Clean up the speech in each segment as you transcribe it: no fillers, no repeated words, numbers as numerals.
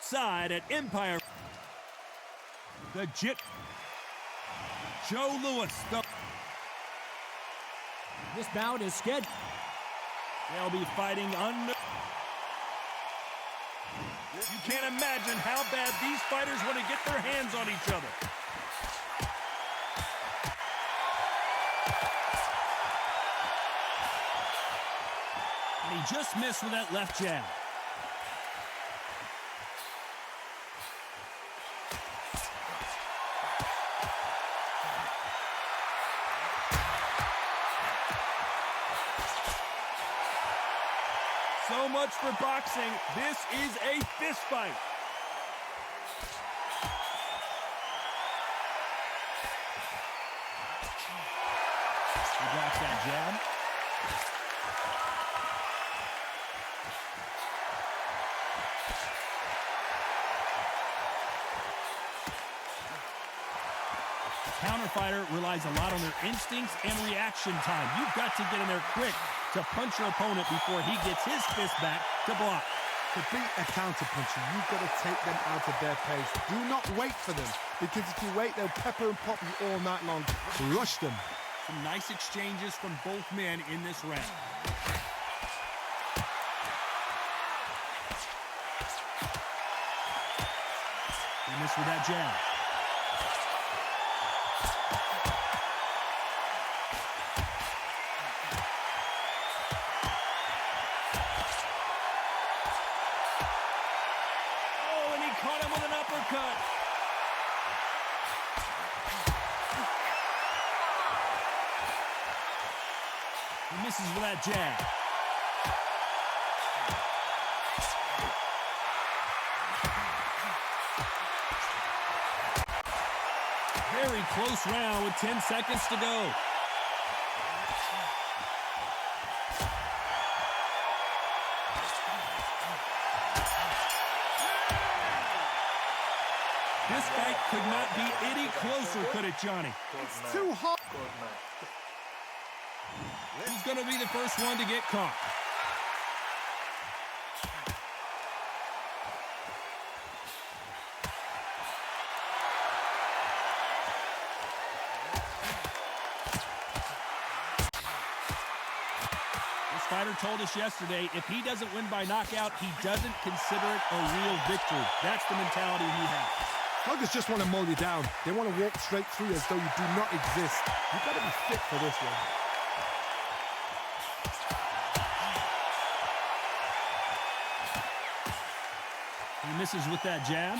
outside at Empire. The Jit. Joe Louis. This bout is scheduled. They'll be fighting under. You can't imagine how bad these fighters want to get their hands on each other. And he just missed with that left jab. So much for boxing. This is a fist fight. He blocks that jab. The counter fighter relies a lot on their instincts and reaction time. You've got to get in there quick to punch your opponent before he gets his fist back to block. To beat a counter-puncher, you've got to take them out of their pace. Do not wait for them, because if you wait, they'll pepper and pop you all night long. Rush them. Some nice exchanges from both men in this round. He missed with that jab. Caught him with an uppercut. He misses with that jab. Very close round with 10 seconds to go. This fight could not be any closer, could it, Johnny? It's too hot. Who's going to be the first one to get caught? This fighter told us yesterday, if he doesn't win by knockout, he doesn't consider it a real victory. That's the mentality he has. Huggers just want to mow you down. They want to walk straight through you as though you do not exist. You've got to be fit for this one. He misses with that jab.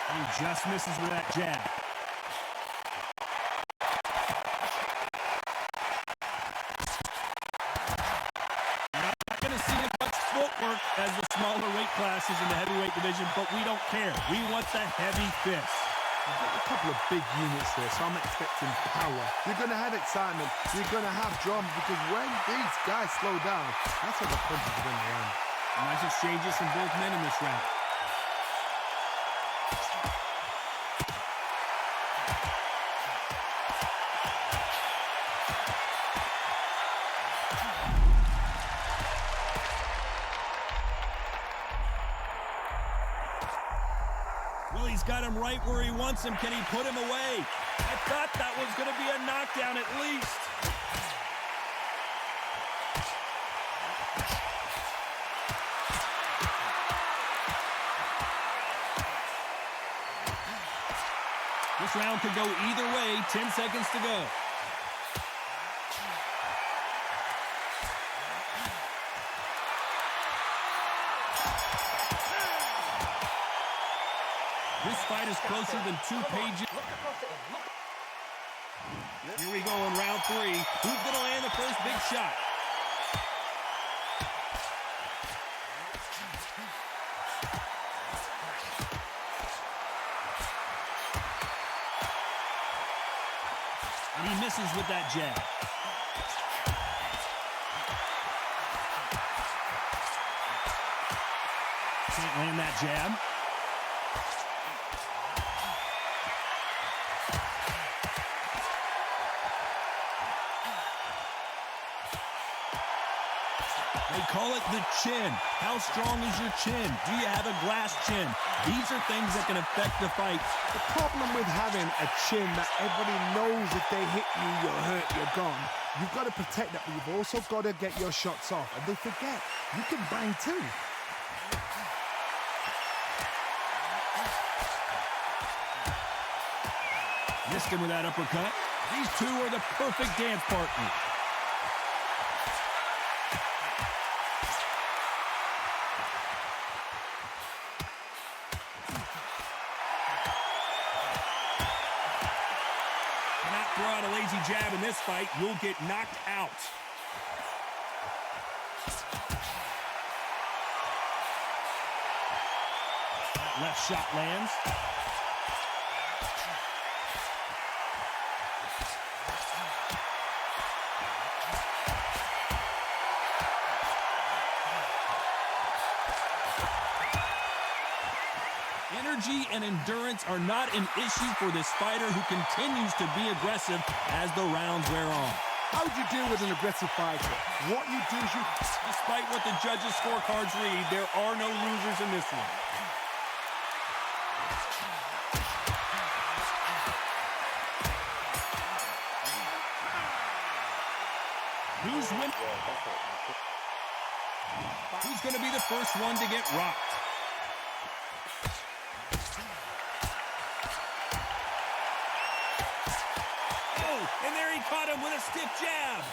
He just misses with that jab. As the smaller weight classes in the heavyweight division, but we don't care. We want the heavy fist. I've got a couple of big units here, so I'm expecting power. You're going to have excitement. You're going to have drama, because when these guys slow down, that's when the punches are going to land. Nice exchanges from both men in this round. Well, he's got him right where he wants him. Can he put him away? I thought that was going to be a knockdown at least. This round could go either way. 10 seconds to go. This fight is closer than 2 pages. Here we go in round 3. Who's going to land the first big shot? And he misses with that jab. Can't land that jab. They call it the chin. How strong is your chin? Do you have a glass chin? These are things that can affect the fight. The problem with having a chin that everybody knows if they hit you, you're hurt, you're gone. You've got to protect that, but you've also got to get your shots off. And they forget, you can bang too. Missed him with that uppercut. These two are the perfect dance partners. Cannot throw out a lazy jab in this fight. You'll get knocked out. That left shot lands. Energy and endurance are not an issue for this fighter who continues to be aggressive as the rounds wear on. How would you deal with an aggressive fighter? What you do is you... Despite what the judges' scorecards read, there are no losers in this one. Who's going to be the first one to get rocked? And there he caught him with a stiff jab.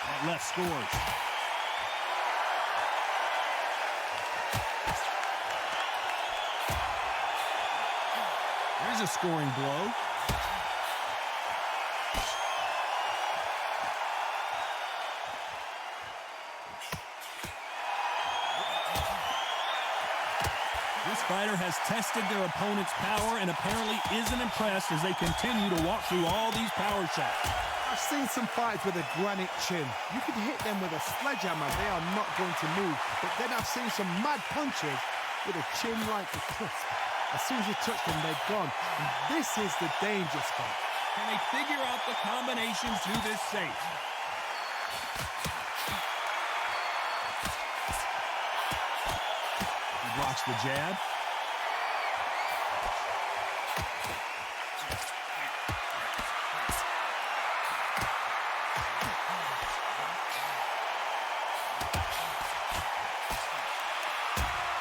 That left scores. There's a scoring blow. This fighter has tested their opponent's power and apparently isn't impressed as they continue to walk through all these power shots. I've seen some fights with a granite chin. You can hit them with a sledgehammer, they are not going to move. But then I've seen some mad punches with a chin like a crisp. As soon as you touch them, they're gone. And this is the danger spot. Can they figure out the combinations to this safe? He blocks the jab.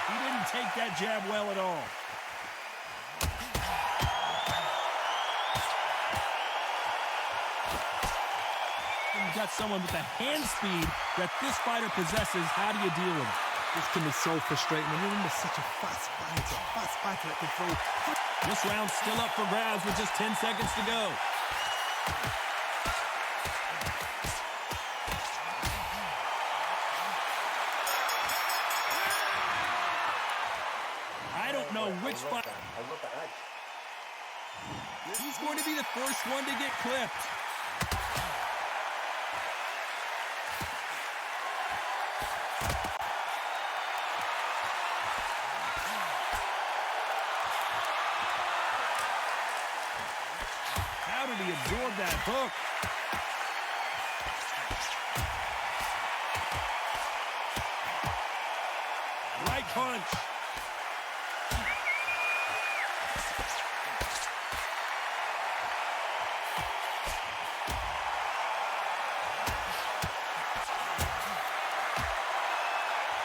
He didn't take that jab well at all. You've got someone with the hand speed that this fighter possesses. How do you deal with it? This can be so frustrating when you're in such a fast fighter that can throw. This round's still up for grabs with just 10 seconds to go. I don't know which fighter. He's going to be the first one to get clipped. How did he absorb that hook? Right punch.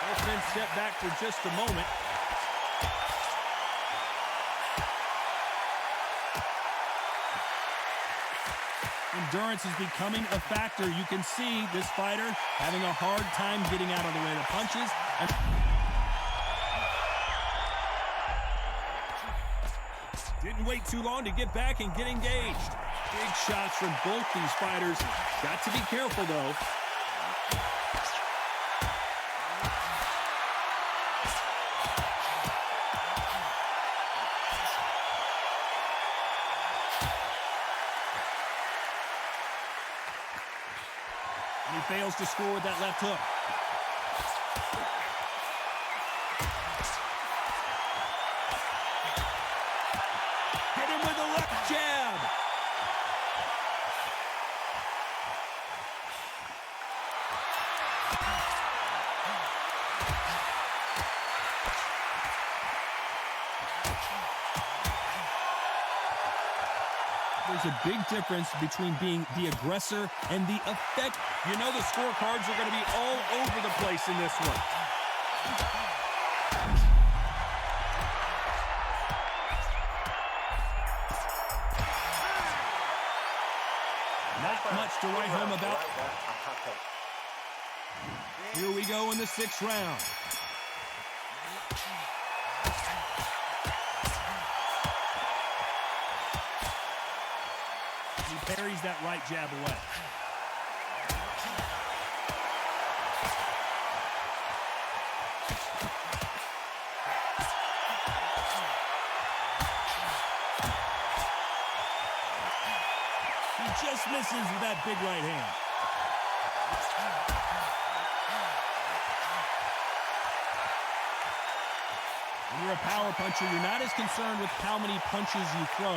Both men step back for just a moment. Endurance is becoming a factor. You can see this fighter having a hard time getting out of the way of punches. Didn't wait too long to get back and get engaged. Big shots from both these fighters. Got to be careful, though. And he fails to score with that left hook. There's a big difference between being the aggressor and the effect. You know the scorecards are going to be all over the place in this one. Not much to write home about. Here we go in the 6th round. He parries that right jab away. He just misses with that big right hand. When you're a power puncher, you're not as concerned with how many punches you throw.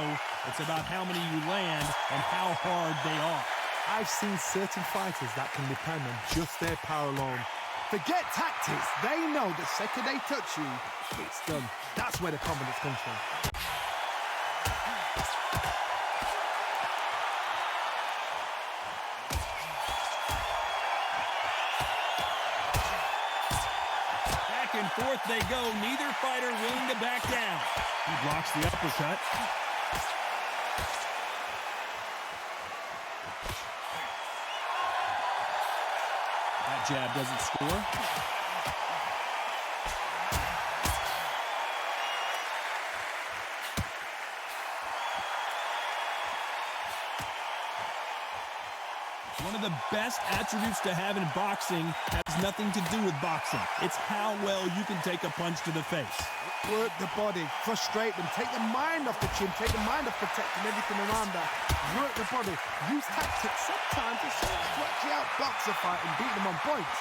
It's about how many you land and how hard they are. I've seen certain fighters that can depend on just their power alone. Forget tactics. They know the second they touch you, it's done. That's where the confidence comes from. Back and forth they go. Neither fighter willing to back down. He blocks the uppercut. That jab doesn't score. One of the best attributes to have in boxing has nothing to do with boxing. It's how well you can take a punch to the face. Work the body, frustrate them, take the mind off the chin, take the mind off protecting everything around that. Work the body, use tactics sometimes to actually outbox a fight and beat them on points.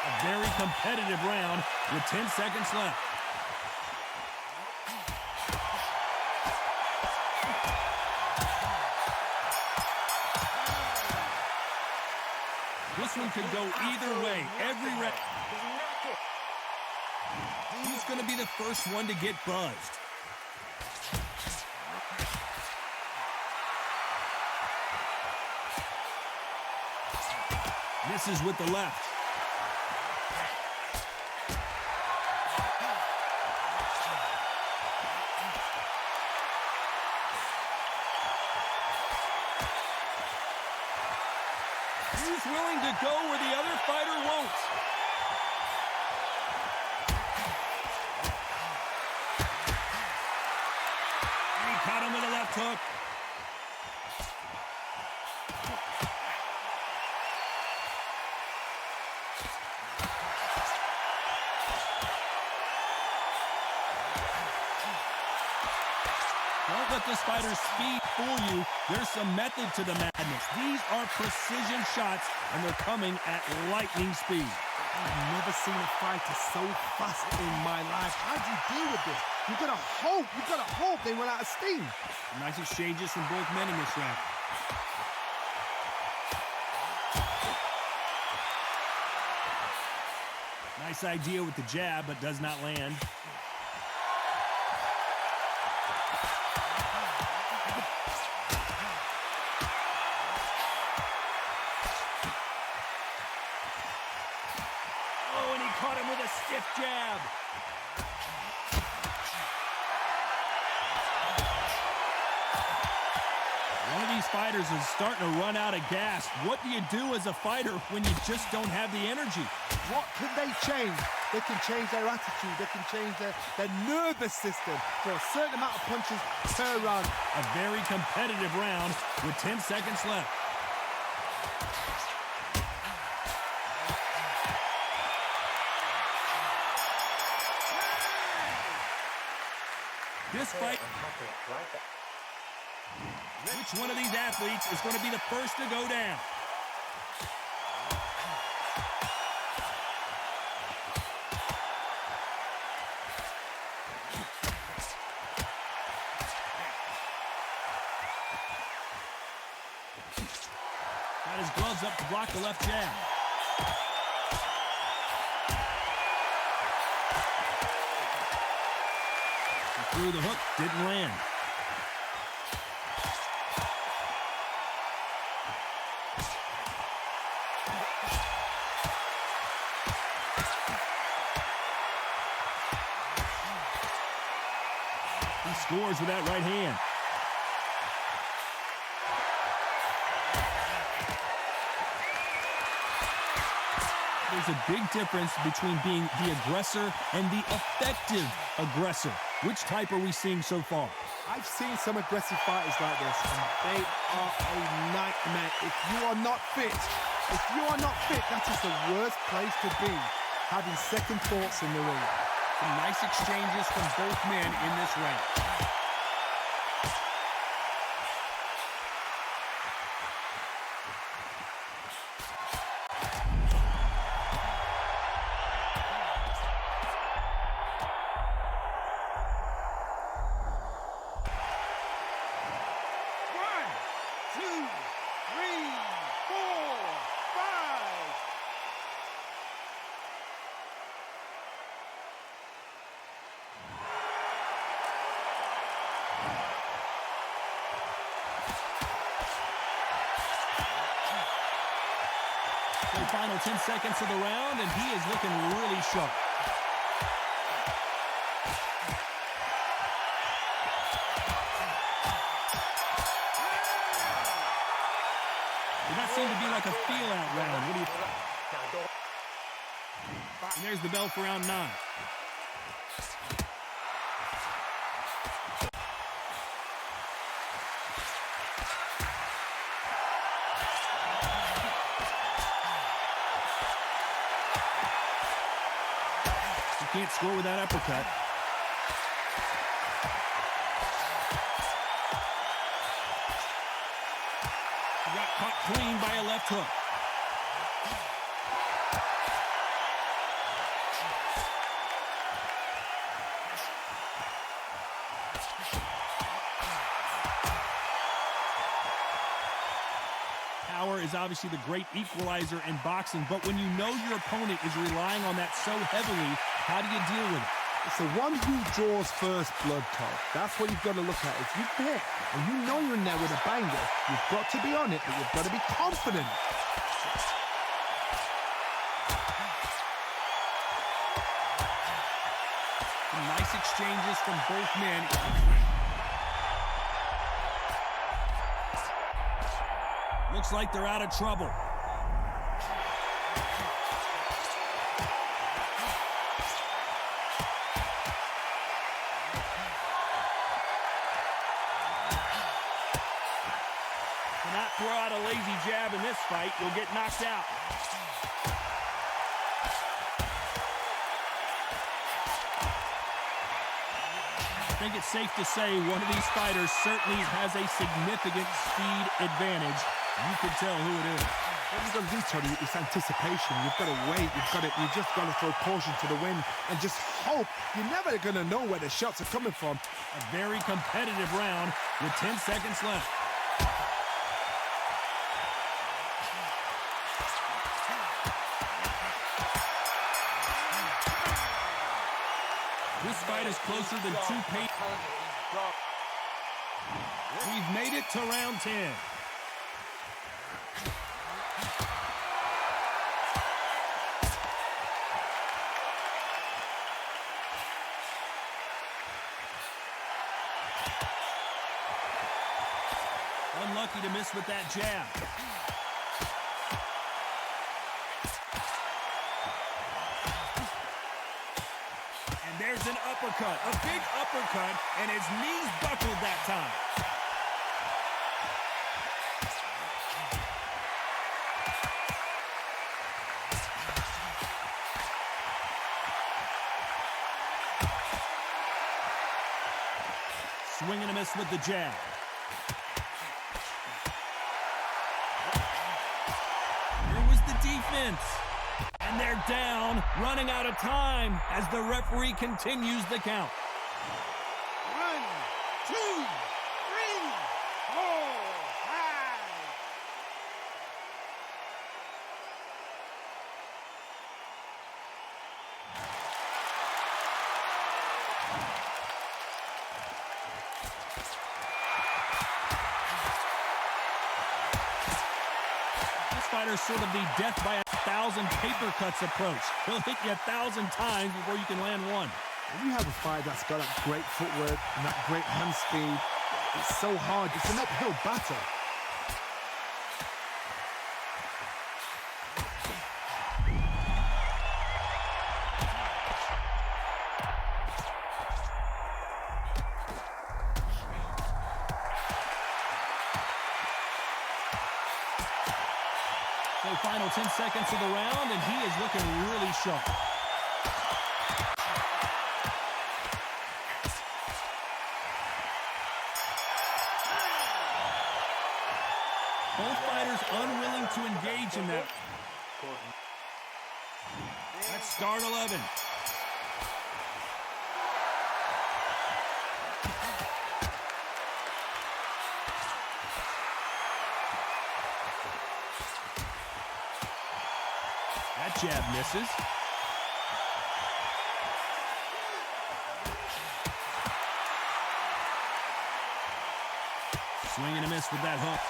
A very competitive round with 10 seconds left. This one could go either way. Every round. Who's going to be the first one to get buzzed? Misses with the left. He's willing to go where the other fighter won't. He caught him with a left hook. Don't let this fighter's speed fool you. There's some method to the madness. These are precision shots, and they're coming at lightning speed. I've never seen a fighter so fast in my life. How do you deal with this? You've got to hope they run out of steam. Nice exchanges from both men in this round. Nice idea with the jab, but does not land. Oh, and he caught him with a stiff jab. One of these fighters is starting to run out of gas. What do you do as a fighter when you just don't have the energy? What can they change? They can change their attitude. They can change their nervous system for a certain amount of punches per round. A very competitive round with 10 seconds left. This fight, which one of these athletes is going to be the first to go down? Got his gloves up to block the left jab. through the hook, didn't land. He scores with that right hand. There's a big difference between being the aggressor and the effective aggressor. Which type are we seeing so far? I've seen some aggressive fighters like this, and they are a nightmare. If you are not fit, that is the worst place to be, having second thoughts in the ring. Some nice exchanges from both men in this ring. The final 10 seconds of the round, and he is looking really sharp. That seemed to be like a feel-out round. What do you think? And there's the bell for round 9. Can't score with that uppercut. He got caught clean by a left hook. Power is obviously the great equalizer in boxing, but when you know your opponent is relying on that so heavily, how do you deal with it? It's the one who draws first blood, Todd. That's what you've got to look at. If you hit and you know you're in there with a banger, you've got to be on it, but you've got to be confident. Some nice exchanges from both men. Looks like they're out of trouble. Cannot throw out a lazy jab in this fight. You'll get knocked out. I think it's safe to say one of these fighters certainly has a significant speed advantage. You can tell who it is. What you've got to do, Tony, is anticipation. You've got to wait. You just got to throw caution to the wind and just hope. You're never going to know where the shots are coming from. A very competitive round with 10 seconds left. This fight is closer than 2 paces. We've made it to round 10. Unlucky to miss with that jab. And there's an uppercut, a big uppercut, and his knees buckled that time. Swing and a miss with the jab. Defense. And they're down, running out of time as the referee continues the count. 1, 2, 3, 4, 5. fighter sort of the death by 1,000 paper cuts approach. He'll hit you 1,000 times before you can land one. When you have a fighter that's got that great footwork and that great hand speed, it's so hard. It's an uphill battle. So final 10 seconds of the round, and he is looking really sharp. Both fighters unwilling to engage in that. That's start 11. That jab misses. Swing and a miss with that hook.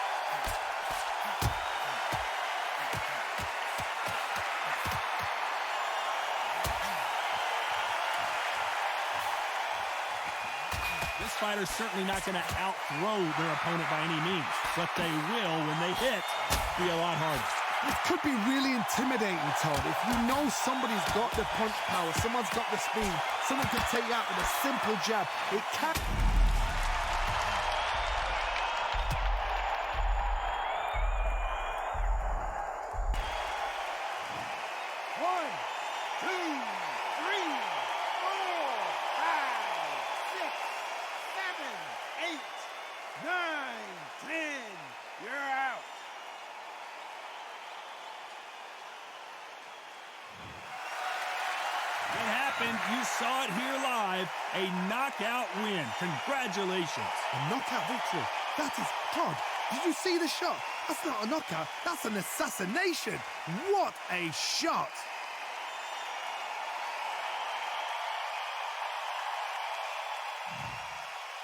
This fighter's certainly not going to outthrow their opponent by any means, but they will, when they hit, be a lot harder. This could be really intimidating, Todd. If you know somebody's got the punch power, someone's got the speed, someone can take you out with a simple jab. It can... One, two, three, 4, 5, 6, 7, 8, 9, 10. You're out. It happened. You saw it here live. A knockout win. Congratulations. A knockout victory. That is... Todd, did you see the shot? That's not a knockout. That's an assassination. What a shot.